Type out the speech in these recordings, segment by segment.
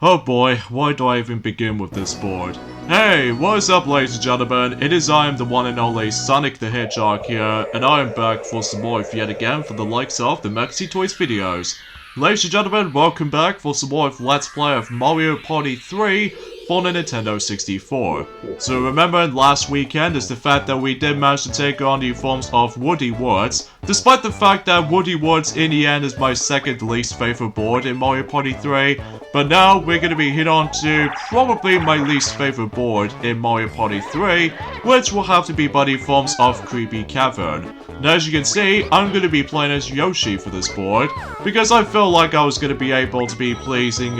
Oh boy, why do I even begin with this board? Hey, what is up ladies and gentlemen, it is I am the one and only Sonic the Hedgehog here, and I am back for some more yet again for the likes of the Maxi Toys videos. Ladies and gentlemen, welcome back for some more of Let's Play of Mario Party 3 for the Nintendo 64. So remember last weekend is the fact that we did manage to take on the forms of Woody Woods, despite the fact that Woody Woods in the end is my second least favorite board in Mario Party 3, but now we're going to be hit on to probably my least favorite board in Mario Party 3, which will have to be by the forms of Creepy Cavern. Now as you can see, I'm going to be playing as Yoshi for this board, because I felt like I was going to be able to be pleasing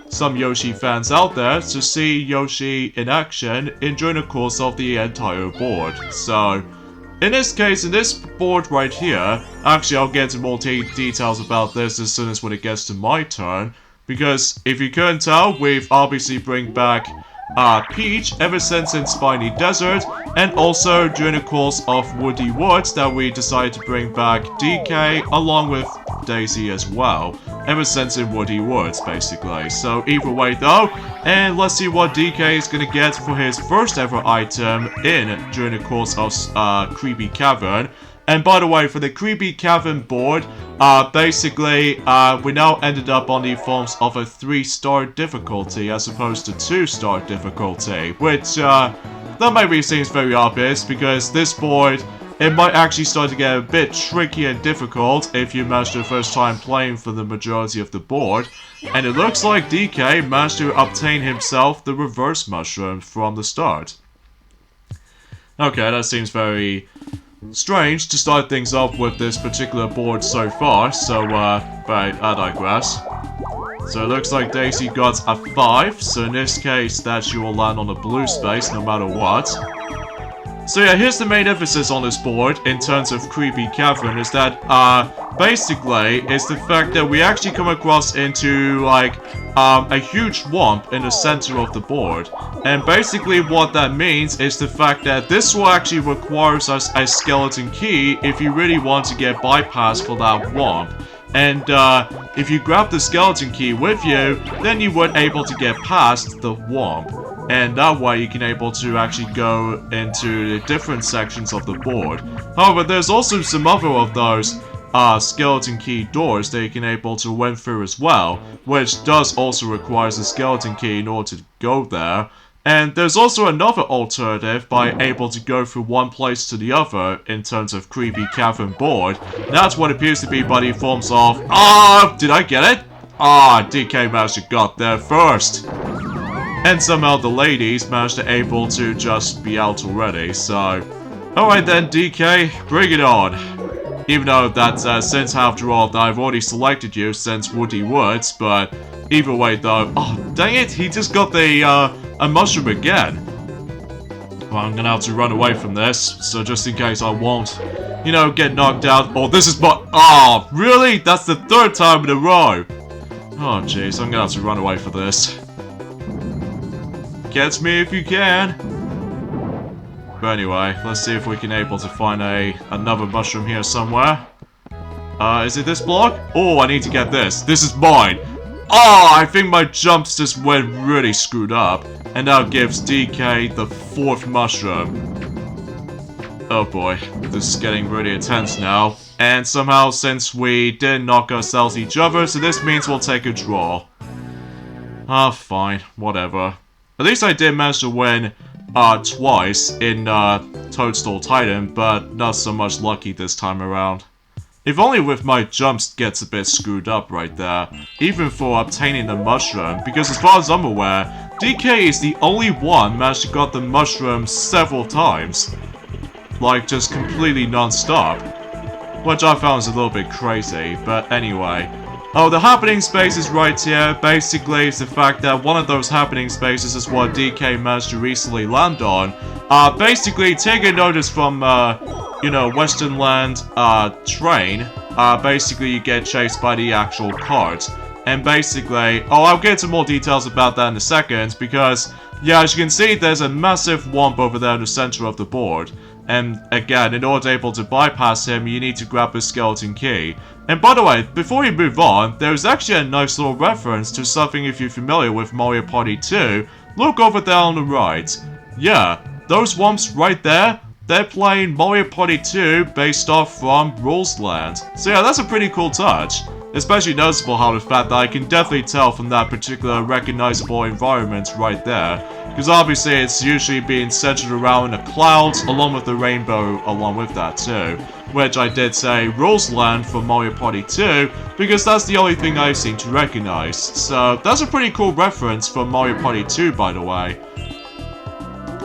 some Yoshi fans out there to see Yoshi in action during the course of the entire board. So, in this case, in this board right here, actually I'll get into more details about this as soon as when it gets to my turn, because if you couldn't tell, we've obviously bring back Peach ever since in Spiny Desert, and also during the course of Woody Woods that we decided to bring back DK along with Daisy as well, ever since in Woody Woods basically. So either way though, and let's see what DK is gonna get for his first ever item during the course of Creepy Cavern. And by the way, for the Creepy Cavern board, basically, we now ended up on the forms of a 3-star difficulty as opposed to 2-star difficulty, which, that maybe seems very obvious because this board, it might actually start to get a bit tricky and difficult if you manage the first time playing for the majority of the board, and it looks like DK managed to obtain himself the reverse mushroom from the start. Okay, that seems very strange to start things off with this particular board so far, so, but I digress. So it looks like Daisy got a 5, so in this case that she will land on the blue space no matter what. So yeah, here's the main emphasis on this board in terms of Creepy Cavern is that, basically, is the fact that we actually come across into, like, a huge womp in the center of the board. And basically what that means is the fact that this will actually requires us a skeleton key if you really want to get bypass for that womp. And, if you grab the skeleton key with you, then you would able to get past the womp. And that way you can able to actually go into the different sections of the board. However, there's also some other of those skeleton key doors that you can able to went through as well, which does also requires a skeleton key in order to go there. And there's also another alternative by able to go from one place to the other in terms of Creepy Cavern board. That's what appears to be by the forms of... did I get it? DK managed to got there first. And somehow the ladies managed to able to just be out already, so... Alright then, DK, bring it on. Even though that, since after all, I've already selected you since Woody Woods, but... Either way though... Oh, dang it, he just got the, a mushroom again. Well, I'm gonna have to run away from this, so just in case I won't, you know, get knocked out. Oh, this is my... Oh, really? That's the 3rd time in a row! Oh, jeez, I'm gonna have to run away for this. Catch me if you can. But anyway, let's see if we can able to find another mushroom here somewhere. Is it this block? Oh, I need to get this. This is mine. Oh, I think my jumps just went really screwed up. And now gives DK the 4th mushroom. Oh boy, this is getting really intense now. And somehow, since we did knock ourselves each other, so this means we'll take a draw. Fine, whatever. At least I did manage to win, twice in, Toadstool Titan, but not so much lucky this time around. If only with my jumps gets a bit screwed up right there, even for obtaining the mushroom, because as far as I'm aware, DK is the only one managed to got the mushroom several times. Like, just completely non-stop. Which I found was a little bit crazy, but anyway. Oh, the happening space is right here. Basically, it's the fact that one of those happening spaces is what DK managed to recently land on. Basically, taking notice from, you know, Western Land, train, basically you get chased by the actual cart. And basically, I'll get into more details about that in a second, because, yeah, as you can see, there's a massive womp over there in the center of the board. And again, in order to able to bypass him, you need to grab the skeleton key. And by the way, before you move on, there's actually a nice little reference to something if you're familiar with Mario Party 2. Look over there on the right. Yeah, those wumps right there, they're playing Mario Party 2 based off from Rules Land. So yeah, that's a pretty cool touch. Especially noticeable how the fact that I can definitely tell from that particular recognizable environment right there. Because obviously it's usually being centered around the clouds along with the rainbow along with that too. Which I did say Rules Land for Mario Party 2 because that's the only thing I seem to recognize. So that's a pretty cool reference for Mario Party 2 by the way.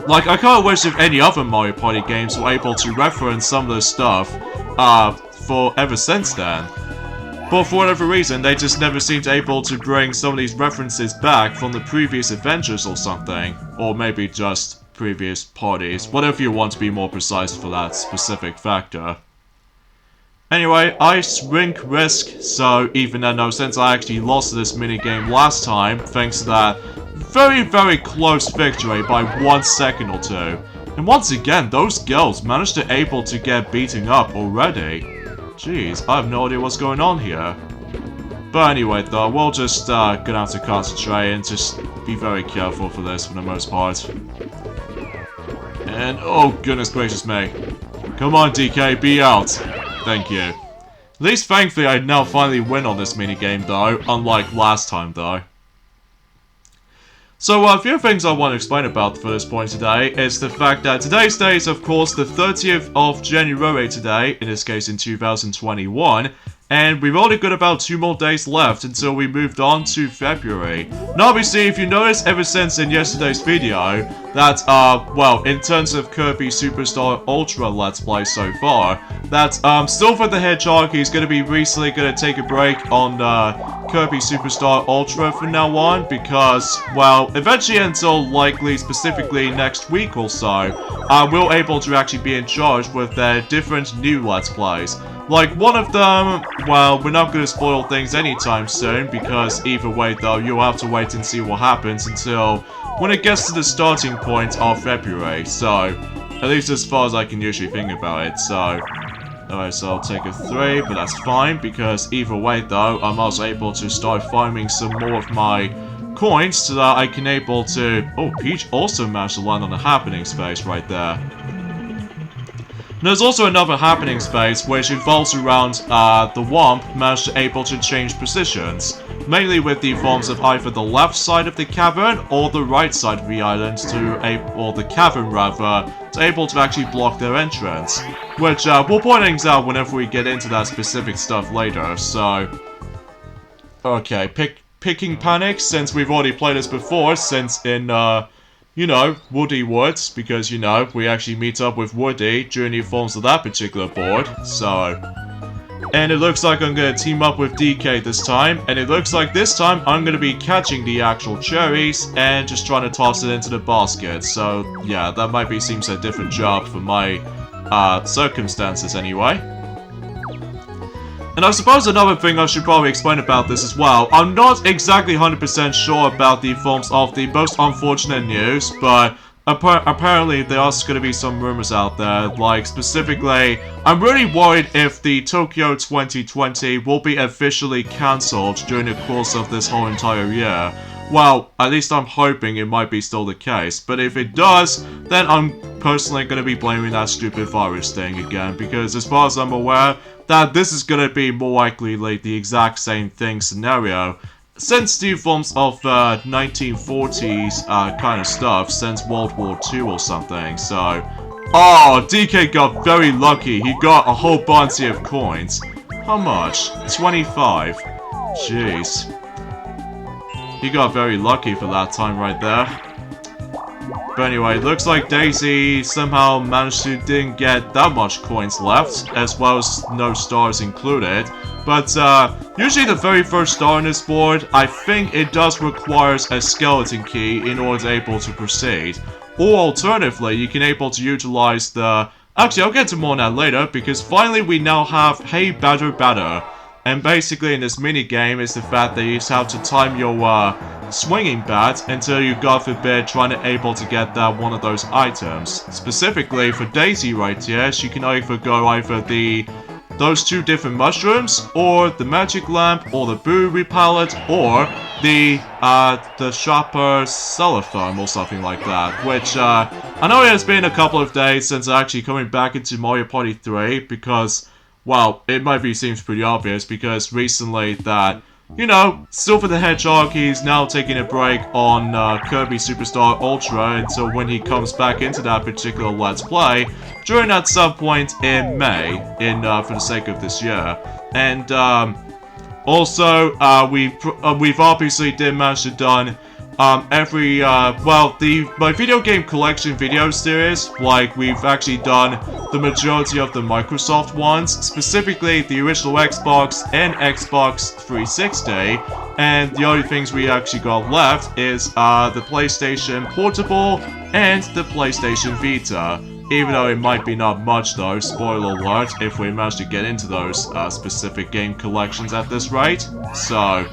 Like, I kinda wish if any other Mario Party games were able to reference some of this stuff, for ever since then. But for whatever reason, they just never seemed able to bring some of these references back from the previous adventures or something. Or maybe just previous parties, whatever you want to be more precise for that specific factor. Anyway, Rink Risk, so even though since I actually lost this minigame last time, thanks to that very close victory by 1 second or 2. And once again, those girls managed to able to get beaten up already. Jeez, I have no idea what's going on here. But anyway though, we'll just gonna have to concentrate and just be very careful for this for the most part. And oh goodness gracious me. Come on DK, be out. Thank you. At least thankfully I now finally win on this minigame though, unlike last time though. So a few things I want to explain about for this point today is the fact that today's day is of course the 30th of January today, in this case in 2021, and we've only got about 2 more days left until we moved on to February. Now obviously if you notice ever since in yesterday's video that, well, in terms of Kirby Superstar Ultra Let's Play so far, that, Silver the Hedgehog is going to be recently going to take a break on, Kirby Superstar Ultra from now on because, well, eventually until likely specifically next week or so, we'll able to actually be in charge with their different new Let's Plays. Like, one of them, well, we're not going to spoil things anytime soon because either way though, you'll have to wait and see what happens until when it gets to the starting point of February, so, at least as far as I can usually think about it, so. Alright, so I'll take a 3, but that's fine, because either way though, I'm also able to start farming some more of my coins so that I can able to... Oh, Peach also managed to land on the happening space right there. And there's also another happening space which involves around the Womp managed to able to change positions, mainly with the forms of either the left side of the cavern or the right side of the island or the cavern rather, to able to actually block their entrance, which we'll point things out whenever we get into that specific stuff later, so... Okay, Pic Picking Panic, since we've already played this before, since in, you know, Woody Woods, because, you know, we actually meet up with Woody during the forms of that particular board, so... And it looks like I'm gonna team up with DK this time, and it looks like this time I'm gonna be catching the actual cherries and just trying to toss it into the basket, so yeah, that might be seems a different job for my, circumstances anyway. And I suppose another thing I should probably explain about this as well, I'm not exactly 100% sure about the forms of the most unfortunate news, but apparently there are going to be some rumors out there, like specifically, I'm really worried if the Tokyo 2020 will be officially cancelled during the course of this whole entire year. Well, at least I'm hoping it might be still the case, but if it does, then I'm personally going to be blaming that stupid virus thing again, because as far as I'm aware, that this is going to be more likely like the exact same thing scenario, since the forms of 1940s kind of stuff, since World War II or something, so... Oh, DK got very lucky, he got a whole bunch of coins. How much? 25. Jeez. He got very lucky for that time right there. But anyway, looks like Daisy somehow managed to didn't get that much coins left, as well as no stars included. But usually the very first star on this board, I think it does require a skeleton key in order to able to proceed. Or alternatively, you can able to utilize the... Actually, I'll get to more on that later, because finally we now have Hey Batter Batter. And basically in this mini game is the fact that you just have to time your swinging bat until you, God forbid, trying to able to get that one of those items. Specifically for Daisy right here, she can either go either those 2 different mushrooms, or the magic lamp, or the boo repellent, or the sharper cellophane or something like that. Which I know it has been a couple of days since actually coming back into Mario Party 3 because, well, it might be seems pretty obvious because recently that, you know, Silver the Hedgehog, he's now taking a break on Kirby Superstar Ultra until when he comes back into that particular Let's Play during at some point in May, for the sake of this year. And also, we've obviously did manage to done my video game collection video series, like we've actually done the majority of the Microsoft ones, specifically the original Xbox and Xbox 360, and the only things we actually got left is the PlayStation Portable and the PlayStation Vita. Even though it might be not much though, spoiler alert, if we manage to get into those specific game collections at this rate. So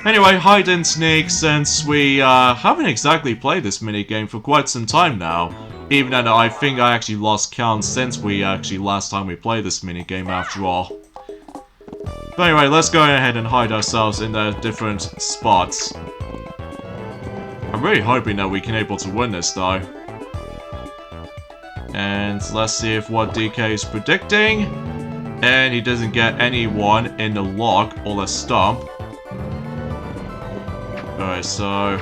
anyway, hide and sneak, since we haven't exactly played this minigame for quite some time now. Even though I think I actually lost count since we actually last time we played this minigame after all. But anyway, let's go ahead and hide ourselves in the different spots. I'm really hoping that we can able to win this though. And let's see if what DK is predicting. And he doesn't get anyone in the lock or the stump. Alright, so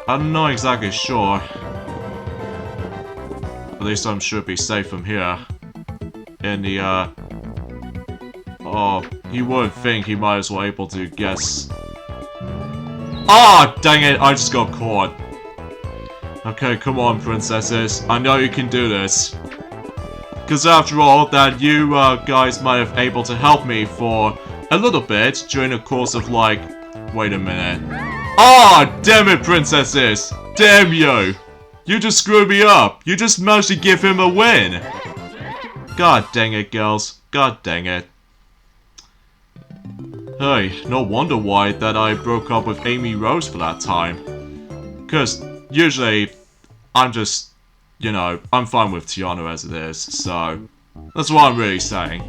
I'm not exactly sure. At least I'm sure be safe from here. In the oh, he would think he might as well able to guess. Ah, dang it, I just got caught. Okay, come on, princesses. I know you can do this. Because after all, that you guys might have able to help me for a little bit during the course of like... Wait a minute. Ah, damn it, princesses! Damn you! You just screwed me up! You just managed to give him a win! God dang it, girls. God dang it. Hey, no wonder why that I broke up with Amy Rose for that time. Because usually, I'm just, you know, I'm fine with Tiana as it is, so that's what I'm really saying.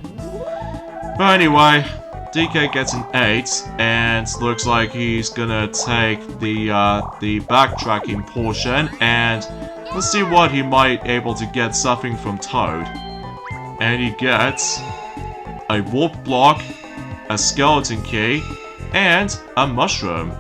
But anyway, DK gets an 8, and looks like he's gonna take the backtracking portion, and let's see what he might able to get something from Toad. And he gets a warp block, a skeleton key, and a mushroom.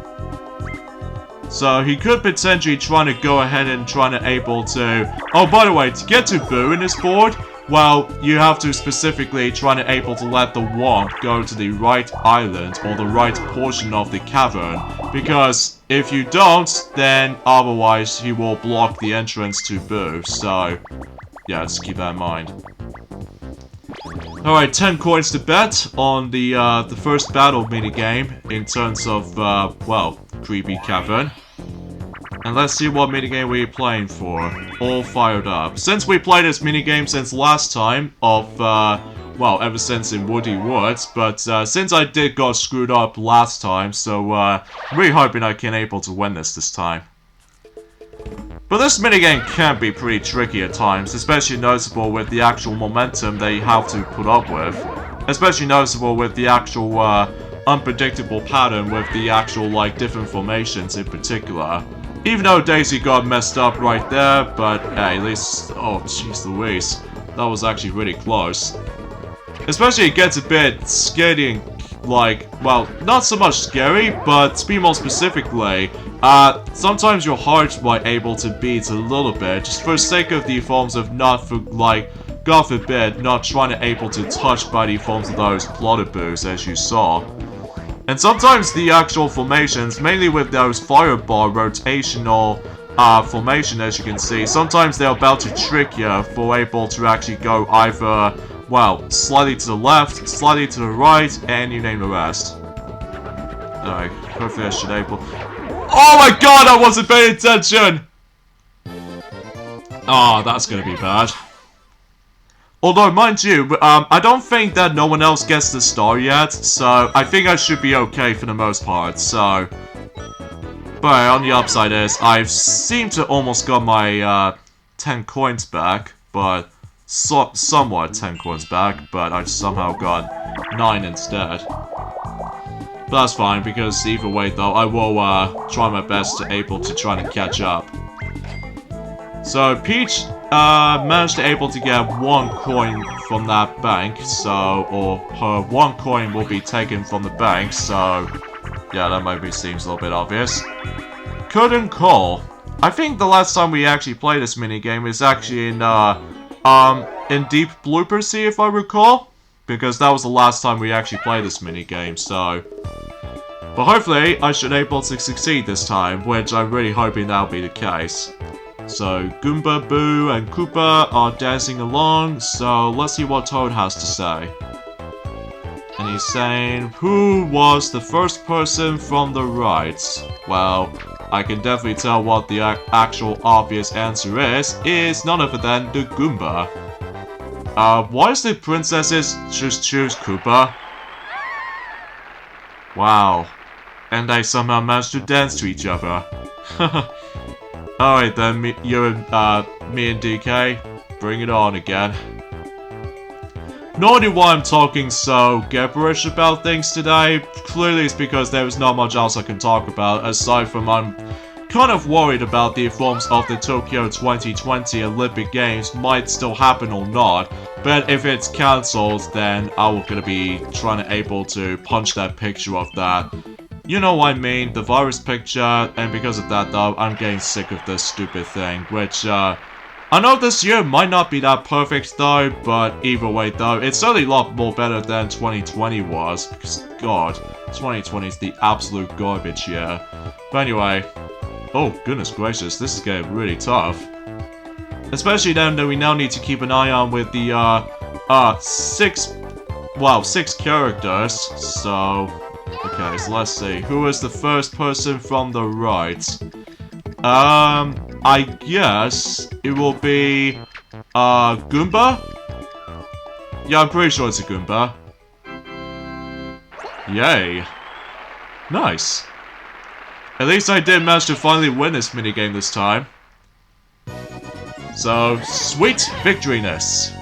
So he could potentially try to go ahead and try to able to... Oh, by the way, to get to Boo in this board, well, you have to specifically try to able to let the womp go to the right island or the right portion of the cavern. Because if you don't, then otherwise he will block the entrance to Boo. So, yeah, just keep that in mind. Alright, 10 coins to bet on the first battle minigame in terms of, well, creepy cavern. And let's see what minigame we're playing for. All fired up. Since we played this minigame since last time of, well, ever since in Woody Woods, but since I did got screwed up last time, so really hoping I can able to win this time. But this minigame can be pretty tricky at times, especially noticeable with the actual momentum that you have to put up with. Especially noticeable with the actual unpredictable pattern with the actual like different formations in particular. Even though Daisy got messed up right there, but hey, at least, oh jeez Louise, that was actually really close. Especially it gets a bit scary and like, well, not so much scary, but to be more specifically, sometimes your heart might able to beat a little bit, just for the sake of the forms of not for, like, God forbid, not trying to able to touch by the forms of those plotterboos as you saw. And sometimes the actual formations, mainly with those fireball rotational formation as you can see, sometimes they're about to trick you for able to actually go either, well, slightly to the left, slightly to the right, and you name the rest. Alright, hopefully I should able... Oh my god, I wasn't paying attention! Oh, that's gonna be bad. Although, mind you, I don't think that no one else gets the star yet, so I think I should be okay for the most part, so... But on the upside is, I seem to almost got my 10 coins back, but somewhat 10 coins back, but I somehow got 9 instead. But that's fine, because either way though, I will try my best to able to try to catch up. So Peach managed to able to get 1 coin from that bank, so, or her 1 coin will be taken from the bank, so yeah, that maybe seems a little bit obvious. Couldn't call. I think the last time we actually played this minigame is actually in Deep Blooper Sea, if I recall, because that was the last time we actually played this minigame, so... But hopefully, I should able to succeed this time, which I'm really hoping that'll be the case. So, Goomba, Boo, and Koopa are dancing along, so let's see what Toad has to say. And he's saying, who was the first person from the right? Well, I can definitely tell what the actual obvious answer is none other than the Goomba. Why does the princesses just choose Koopa? Wow. And they somehow managed to dance to each other. Alright then, me and DK, bring it on again. Nor do why I'm talking so gibberish about things today. Clearly it's because there is not much else I can talk about, aside from I'm kind of worried about the forms of the Tokyo 2020 Olympic Games might still happen or not. But if it's cancelled, then I'm gonna be trying to able to punch that picture of that. You know what I mean, the virus picture, and because of that though, I'm getting sick of this stupid thing, which, I know this year might not be that perfect though, but either way though, it's certainly a lot more better than 2020 was, because god, 2020 is the absolute garbage year. But anyway, oh goodness gracious, this is getting really tough. Especially then that we now need to keep an eye on with the, 6 characters, so... Okay, so let's see. Who is the first person from the right? I guess it will be, Goomba? Yeah, I'm pretty sure it's a Goomba. Yay. Nice. At least I did manage to finally win this minigame this time. So, sweet victoryness.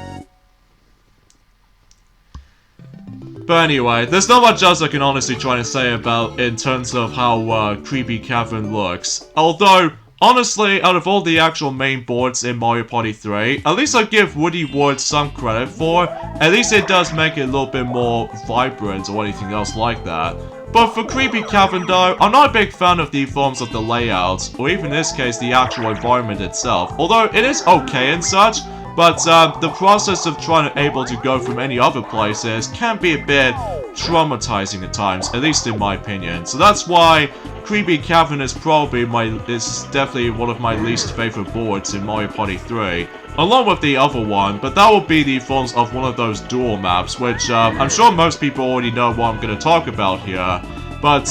But anyway, there's not much else I can honestly try to say about in terms of how creepy Cavern looks. Although, honestly, out of all the actual main boards in Mario Party 3, at least I give Woody Ward some credit for. At least it does make it a little bit more vibrant or anything else like that. But for creepy Cavern though, I'm not a big fan of the forms of the layouts, or even in this case the actual environment itself. Although it is okay and such. But the process of trying to able to go from any other places can be a bit traumatizing at times, at least in my opinion. So that's why Creepy Cavern is definitely one of my least favorite boards in Mario Party 3. Along with the other one, but that will be the forms of one of those dual maps, which I'm sure most people already know what I'm going to talk about here. But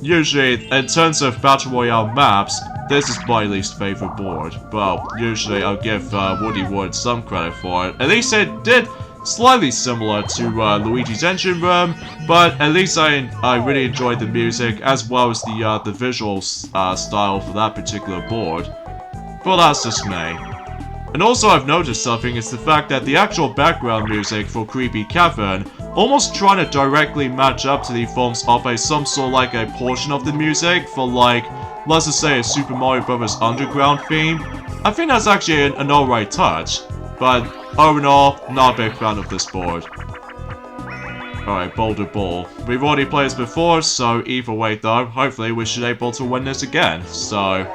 usually, in terms of Battle Royale maps, this is my least favorite board. Well, usually I'll give Woody Wood some credit for it. At least it did slightly similar to Luigi's Engine Room, but at least I really enjoyed the music as well as the visual style for that particular board. But that's just me. And also I've noticed something, is the fact that the actual background music for Creepy Cavern almost trying to directly match up to the forms of some sort of like a portion of the music for like, let's just say a Super Mario Bros. Underground theme. I think that's actually an alright touch, but all in all, not a big fan of this board. Alright, Boulder Ball. We've already played this before, so either way though, hopefully we should be able to win this again, so...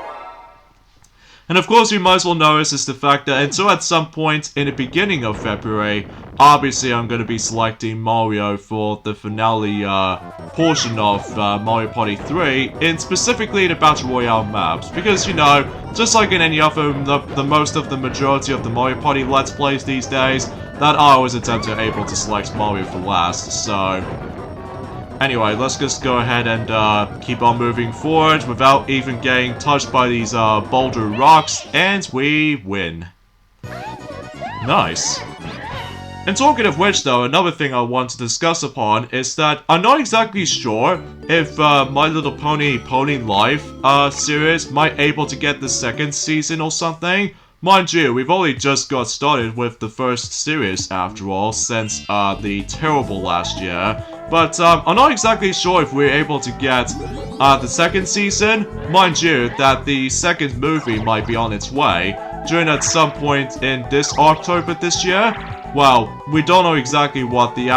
And of course, you might as well notice is the fact that until at some point in the beginning of February, obviously I'm going to be selecting Mario for the finale portion of Mario Party 3, in specifically the Battle Royale maps. Because, you know, just like in any other, the majority of the Mario Party Let's Plays these days, that I always attempt to able to select Mario for last, so... Anyway, let's just go ahead and keep on moving forward without even getting touched by these boulder rocks, and we win. Nice. And talking of which though, another thing I want to discuss upon is that I'm not exactly sure if My Little Pony Pony Life series might able to get the second season or something. Mind you, we've only just got started with the first series after all, since the terrible last year. But I'm not exactly sure if we're able to get the second season. Mind you, that the second movie might be on its way during at some point in this October this year. Well, we don't know exactly what the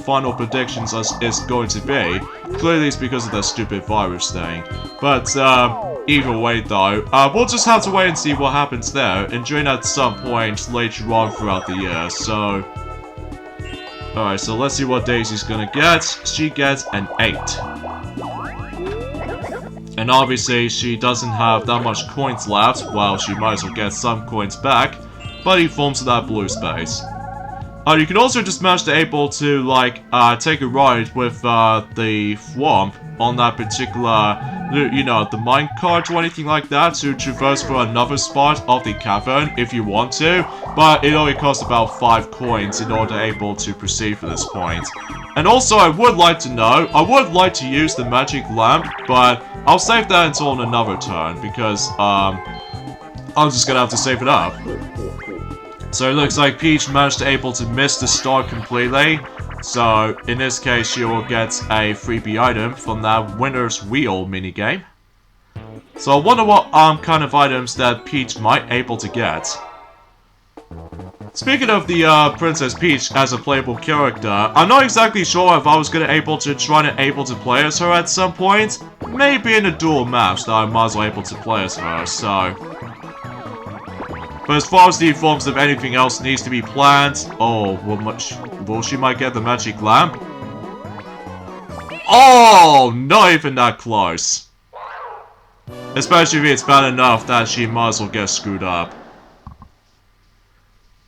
final predictions is going to be. Clearly it's because of that stupid virus thing. But either way though, we'll just have to wait and see what happens there, and during at some point later on throughout the year, so... Alright, so let's see what Daisy's gonna get. She gets an 8. And obviously she doesn't have that much coins left. Well, she might as well get some coins back, but he forms that blue space. You can also just manage to able to, like, take a ride with the Thwomp on that particular, you know, the minecart or anything like that to traverse for another spot of the cavern if you want to, but it only costs about 5 coins in order able to proceed for this point. And also, I would like to use the magic lamp, but I'll save that until another turn because, I'm just gonna have to save it up. So it looks like Peach managed to able to miss the star completely. So in this case, she will get a freebie item from that Winner's Wheel minigame. So I wonder what kind of items that Peach might able to get. Speaking of the Princess Peach as a playable character, I'm not exactly sure if I was gonna able to play as her at some point. Maybe in a dual match that I might as well able to play as her, so... But as far as the forms of anything else needs to be planned, oh, well, she might get the magic lamp. Oh, not even that close. Especially if it's bad enough that she might as well get screwed up.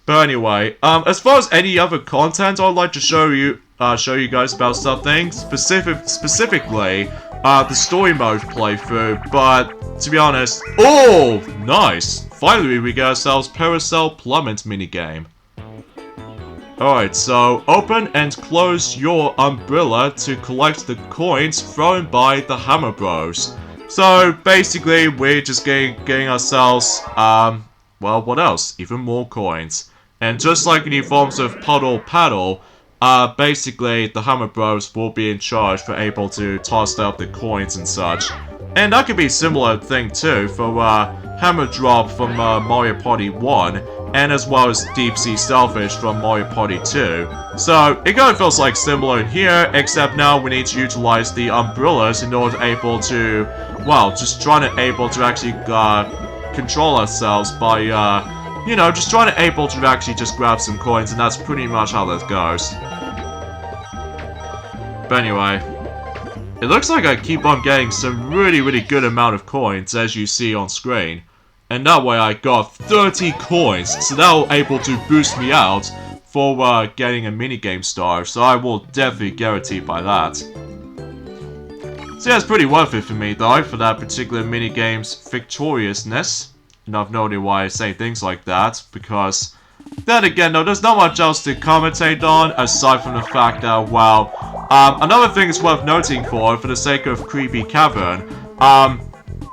But anyway, as far as any other content, I'd like to show you guys about something specifically the story mode playthrough. But to be honest, oh, nice. Finally, we get ourselves Paracel Plummet minigame. Alright, so open and close your umbrella to collect the coins thrown by the Hammer Bros. So basically, we're just getting ourselves, well, what else? Even more coins. And just like in the forms of Puddle Paddle, basically the Hammer Bros will be in charge for able to toss out the coins and such. And that could be a similar thing too for Hammer Drop from Mario Party 1, and as well as Deep Sea Selfish from Mario Party 2. So it kind of feels like similar in here, except now we need to utilize the umbrellas in order able to, well, just trying to able to actually control ourselves by, you know, just trying to able to actually just grab some coins, and that's pretty much how that goes. But anyway, it looks like I keep on getting some really good amount of coins, as you see on screen. And that way I got 30 coins, so that will able to boost me out for getting a minigame star, so I will definitely guarantee by that. So yeah, it's pretty worth it for me though, for that particular minigame's victoriousness. And I've no idea why I say things like that, because then again though, there's not much else to commentate on, aside from the fact that, well, another thing is worth noting for the sake of Creepy Cavern,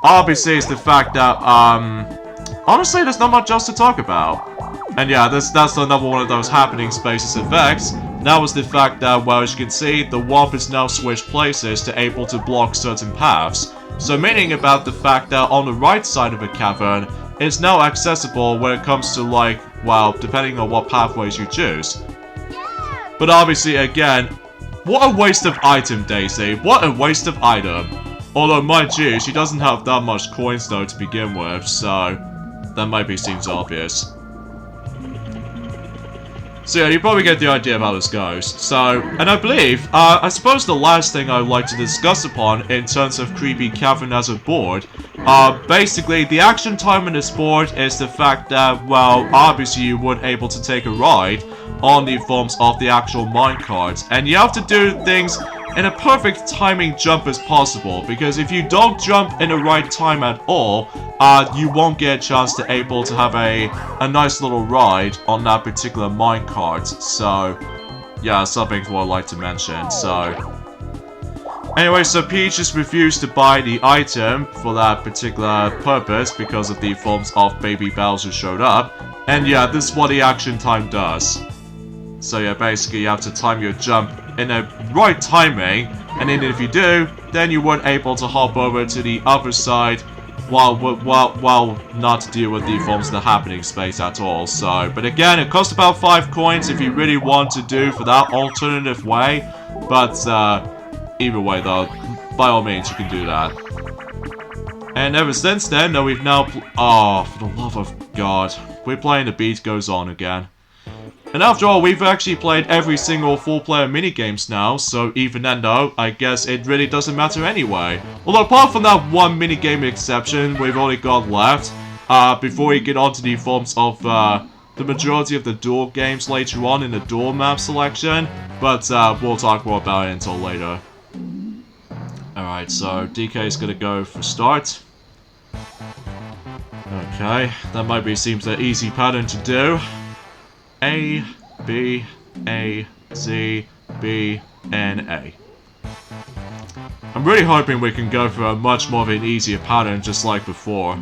obviously is the fact that, honestly, there's not much else to talk about. And yeah, that's another one of those happening spaces effects. That was the fact that, well, as you can see, the Womp is now switched places to able to block certain paths. So meaning about the fact that on the right side of a cavern, it's now accessible when it comes to, like, well, depending on what pathways you choose. But obviously, again, what a waste of item, Daisy. What a waste of item. Although, mind you, she doesn't have that much coins though to begin with, so that might be seems obvious. So yeah, you probably get the idea of how this goes. So, and I believe, I suppose the last thing I'd like to discuss upon in terms of Creepy Cavern as a board, basically the action time in this board is the fact that, well, obviously you would able to take a ride on the forms of the actual minecarts, and you have to do things in a perfect timing jump as possible, because if you don't jump in the right time at all, you won't get a chance to able to have a nice little ride on that particular minecart. So, yeah, something what I'd like to mention. So, anyway, so Peach just refused to buy the item for that particular purpose because of the forms of Baby Bowser showed up. And yeah, this is what the action time does. So yeah, basically you have to time your jump in the right timing, and then if you do, then you weren't able to hop over to the other side while not to deal with the forms of the happening space at all. So, but again, it costs about 5 coins if you really want to do for that alternative way. But either way though, by all means you can do that. And ever since then, though, we've now oh, for the love of God, we're playing The Beat Goes On again. And after all, we've actually played every single 4-player minigames now, so even then though, I guess it really doesn't matter anyway. Although apart from that one minigame exception we've only got left, before we get on to the forms of the majority of the duel games later on in the duel map selection, but we'll talk more about it until later. Alright, so DK is gonna go for start. Okay, that might be seems an easy pattern to do. A, B, A, Z, B, and A. I'm really hoping we can go for a much more of an easier pattern just like before.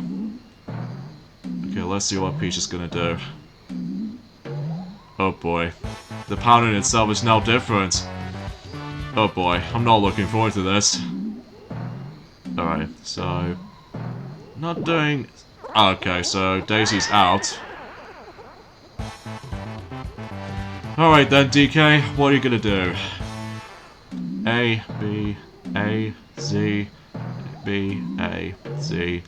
Okay, let's see what Peach is gonna do. Oh boy. The pattern itself is now different. Oh boy, I'm not looking forward to this. Alright, so... Not doing... Okay, so Daisy's out. Alright then, DK, what are you gonna do? A, B, A, Z, B, A, Z.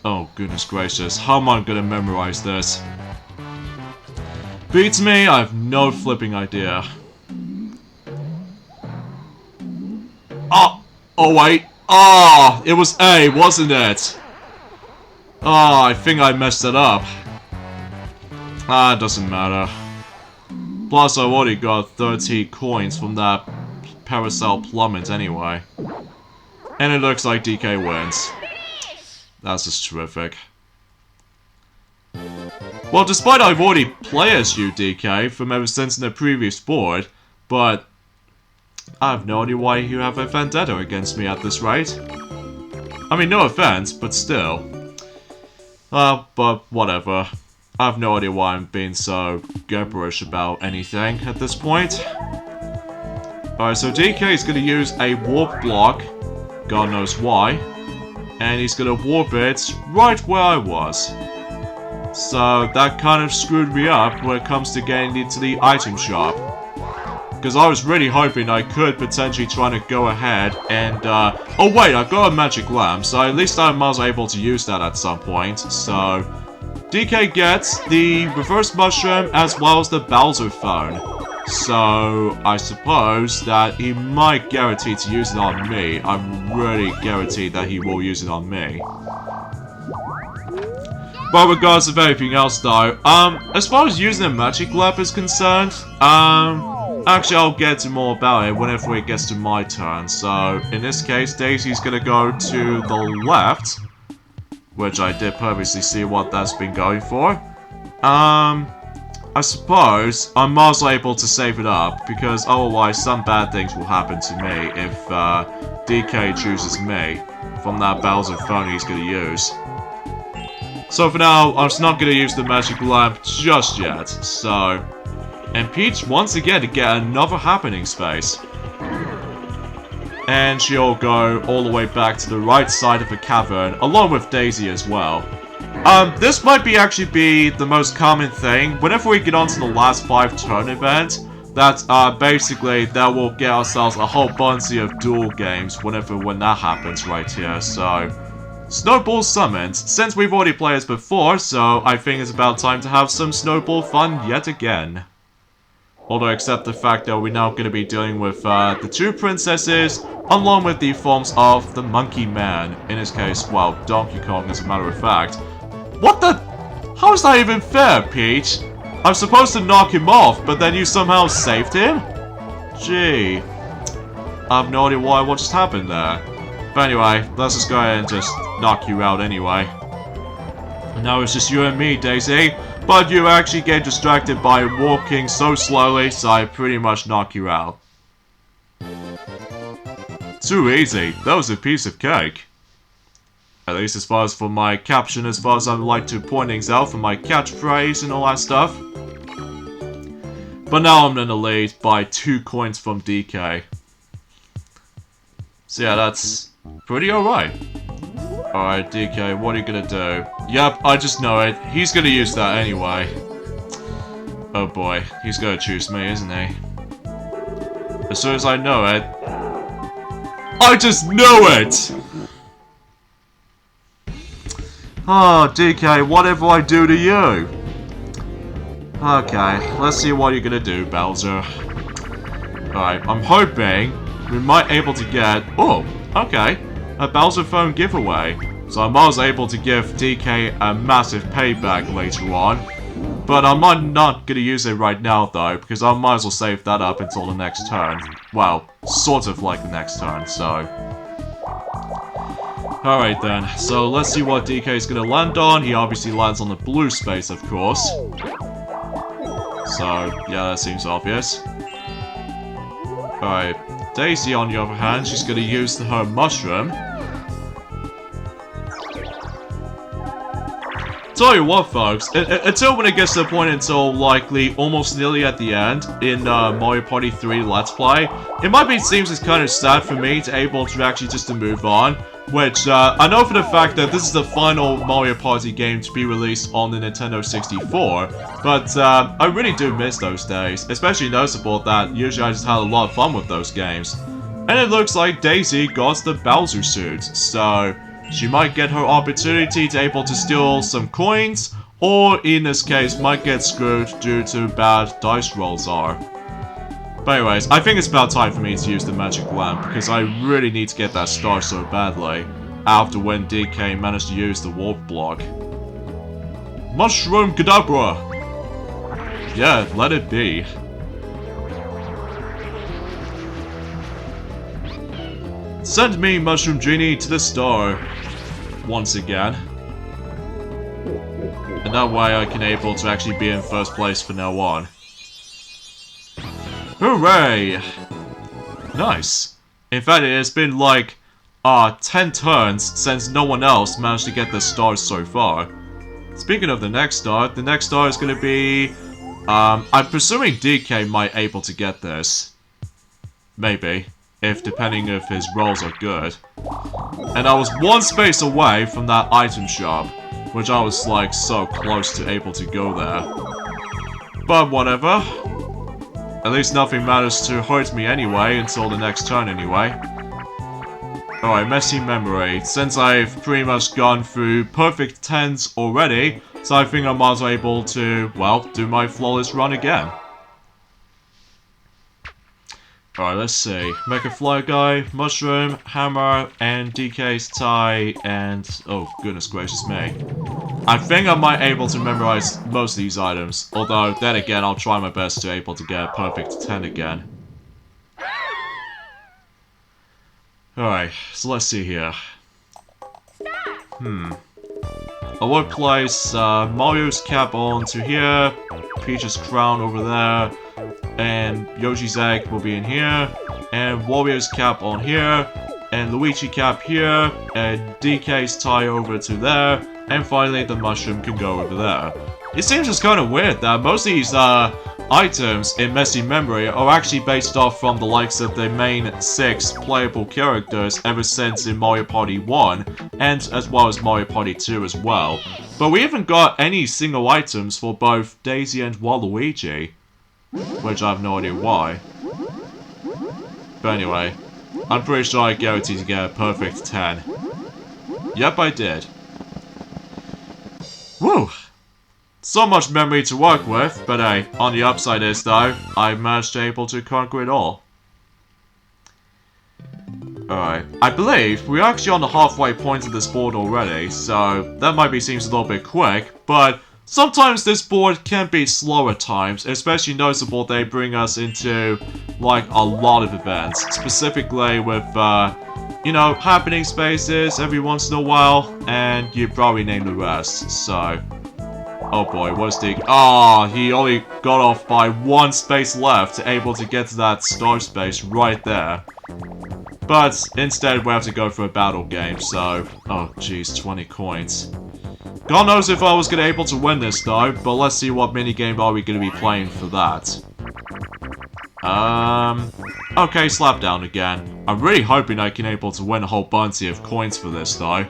Oh, goodness gracious, how am I gonna memorize this? Beats me, I have no flipping idea. Oh! Oh wait! Oh! It was A, wasn't it? Oh, I think I messed it up. Ah, it doesn't matter. Plus, I've already got 30 coins from that Paracel Plummet anyway. And it looks like DK wins. That's just terrific. Well, despite I've already played as you, DK, from ever since in the previous board, but I have no idea why you have a vendetta against me at this rate. I mean, no offense, but still. But whatever. I have no idea why I'm being so gibberish about anything at this point. Alright, so DK is going to use a warp block, God knows why, and he's going to warp it right where I was. So that kind of screwed me up when it comes to getting into the item shop. Because I was really hoping I could potentially try to go ahead and, oh wait, I've got a magic lamp, so at least I was able to use that at some point, so... DK gets the reverse mushroom as well as the Bowser phone. So, I suppose that he might guarantee to use it on me. I'm really guaranteed that he will use it on me. But regardless of anything else though, as far as using a magic lamp is concerned, actually I'll get to more about it whenever it gets to my turn. So, in this case, Daisy's gonna go to the left. Which I did purposely see what that's been going for. I suppose I'm also able to save it up, because otherwise some bad things will happen to me if DK chooses me from that Bowser phone he's going to use. So for now, I'm just not going to use the magic lamp just yet, so... And Peach once again to get another happening space. And she'll go all the way back to the right side of the cavern, along with Daisy as well. This might actually be the most common thing. Whenever we get onto the last 5 turn event, that basically that will get ourselves a whole bunch of duel games when that happens right here. So, Snowball Summons. Since we've already played this before, so I think it's about time to have some Snowball fun yet again. Although, except the fact that we're now going to be dealing with the 2 princesses, along with the forms of the Monkey Man. In this case, well, Donkey Kong as a matter of fact. What the? How is that even fair, Peach? I'm supposed to knock him off, but then you somehow saved him? Gee. I have no idea what just happened there. But anyway, let's just go ahead and just knock you out anyway. And now it's just you and me, Daisy. But you actually get distracted by walking so slowly, so I pretty much knock you out. Too easy. That was a piece of cake. At least as far as for my caption, as far as I would like to point things out for my catchphrase and all that stuff. But now I'm in the lead by 2 coins from DK. So yeah, that's pretty alright. Alright, DK, what are you gonna do? Yep, I just know it. He's gonna use that anyway. Oh boy, he's gonna choose me, isn't he? As soon as I know it... I just know it! Oh, DK, whatever I do to you? Okay, let's see what you're gonna do, Bowser. Alright, I'm hoping we might able to get... Oh, okay. A Bowser phone giveaway. So I was able to give DK a massive payback later on. But I'm not gonna use it right now though, because I might as well save that up until the next turn. Well, sort of like the next turn, so... Alright then, so let's see what DK is gonna land on. He obviously lands on the blue space, of course. So, yeah, that seems obvious. Alright, Daisy, on the other hand, she's gonna use her mushroom. Tell you what, folks, until when it gets to the point until likely almost nearly at the end in Mario Party 3 Let's Play, it might be seems it's kind of sad for me to able to actually just to move on. Which, I know for the fact that this is the final Mario Party game to be released on the Nintendo 64, but I really do miss those days, especially noticeable that usually I just had a lot of fun with those games. And it looks like Daisy got the Bowser suit, so she might get her opportunity to able to steal some coins, or in this case might get screwed due to bad dice rolls are. But anyways, I think it's about time for me to use the magic lamp, because I really need to get that star so badly, after when DK managed to use the warp block. Mushroom Kadabra! Yeah, let it be. Send me, Mushroom Genie, to the star. Once again. And that way I can able to actually be in first place from now on. Hooray! Nice. In fact, it has been like 10 turns since no one else managed to get the stars so far. Speaking of the next star is going to be... I'm presuming DK might able to get this. Maybe. If depending if his rolls are good. And I was 1 space away from that item shop, which I was like so close to able to go there. But whatever. At least nothing matters to hurt me anyway, until the next turn anyway. Alright, messy memory. Since I've pretty much gone through perfect 10s already, so I think I'm also able to, well, do my flawless run again. Alright, let's see. Mecha Fly Guy, Mushroom, Hammer, and DK's tie, and... oh, goodness gracious me. I think I might able to memorize most of these items, although, then again, I'll try my best to able to get a perfect 10 again. Alright, so let's see here. I will place Mario's cap onto here, Peach's crown over there, and Yoshi's egg will be in here, and Wario's cap on here, and Luigi cap here, and DK's tie over to there, and finally the mushroom can go over there. It seems just kind of weird that most of these items in Messy Memory are actually based off from the likes of the main 6 playable characters ever since in Mario Party 1, and as well as Mario Party 2 as well. But we haven't got any single items for both Daisy and Waluigi, which I have no idea why. But anyway, I'm pretty sure I guarantee to get a perfect 10. Yep, I did. Woo! So much memory to work with, but hey, on the upside is though, I managed to able to conquer it all. Alright, I believe we're actually on the halfway point of this board already, so that might be seems a little bit quick, but sometimes this board can be slow at times, especially noticeable they bring us into, like, a lot of events. Specifically with, you know, happening spaces every once in a while, and you probably name the rest, so... Oh boy, what's the... Ah, he only got off by 1 space left, able to get to that start space right there. But instead we have to go for a battle game, so... Oh jeez, 20 coins. God knows if I was gonna able to win this though, but let's see what minigame are we gonna be playing for that. Okay, slap down again. I'm really hoping I can able to win a whole bunch of coins for this though.